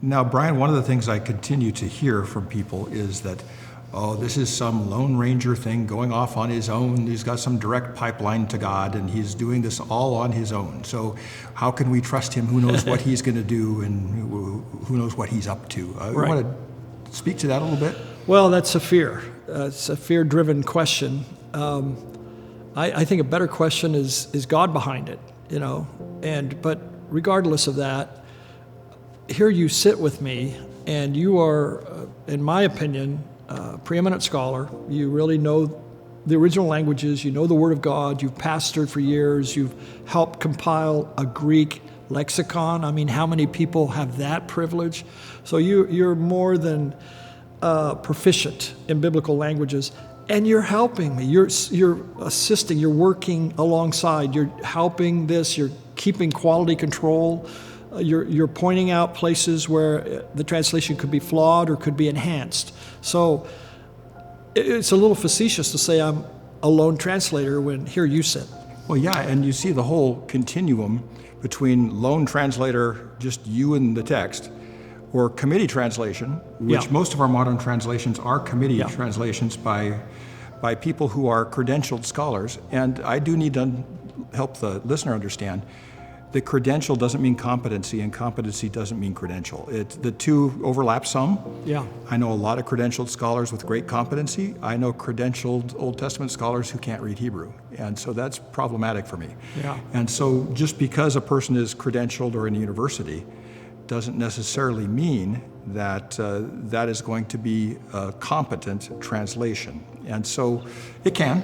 Now, Brian, one of the things I continue to hear from people is that, oh, this is some Lone Ranger thing going off on his own. He's got some direct pipeline to God, and he's doing this all on his own. So how can we trust him? Who knows what he's going to do, and who knows what he's up to? You want to speak to that a little bit? Well, that's a fear. It's a fear-driven question. I think a better question is God behind it, but regardless of that, here you sit with me, and you are, in my opinion, a preeminent scholar. You really know the original languages. You know the Word of God. You've pastored for years. You've helped compile a Greek lexicon. I mean, how many people have that privilege? So you're more than proficient in biblical languages, and you're helping me. You're assisting. You're working alongside. You're helping this. You're keeping quality control. You're pointing out places where the translation could be flawed or could be enhanced. So it's a little facetious to say I'm a lone translator when here you sit. Well, yeah, and you see the whole continuum between lone translator, just you and the text, or committee translation, which most of our modern translations are committee translations by people who are credentialed scholars. And I do need to help the listener understand that credential doesn't mean competency, and competency doesn't mean credential. The two overlap some. Yeah. I know a lot of credentialed scholars with great competency. I know credentialed Old Testament scholars who can't read Hebrew. And so that's problematic for me. Yeah. And so just because a person is credentialed or in a university doesn't necessarily mean that that is going to be a competent translation. And so it can.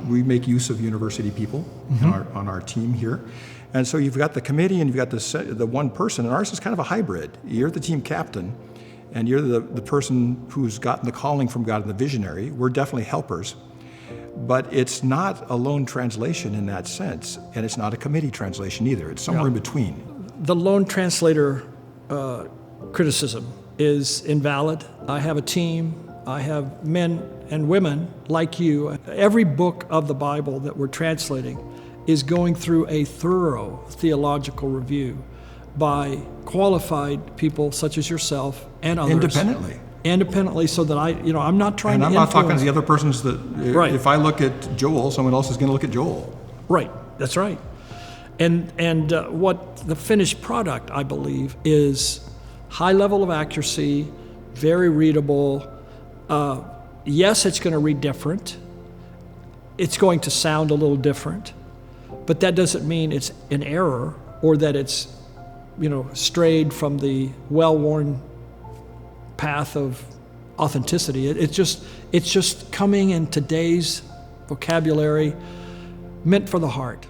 We make use of university people on our team here. And so you've got the committee and you've got the one person, and ours is kind of a hybrid. You're the team captain, and you're the person who's gotten the calling from God and the visionary. We're definitely helpers. But it's not a lone translation in that sense, and it's not a committee translation either. It's somewhere in between. The lone translator criticism is invalid. I have a team. I have men and women like you. Every book of the Bible that we're translating is going through a thorough theological review by qualified people such as yourself and others. Independently, so that I'm not trying to influence. And I'm not talking to the other persons that, if I look at Joel, someone else is going to look at Joel. Right, that's right. And what the finished product, I believe, is high level of accuracy, very readable. Yes, it's going to read different. It's going to sound a little different. But that doesn't mean it's an error or that it's, strayed from the well-worn path of authenticity. It's just coming in today's vocabulary, meant for the heart.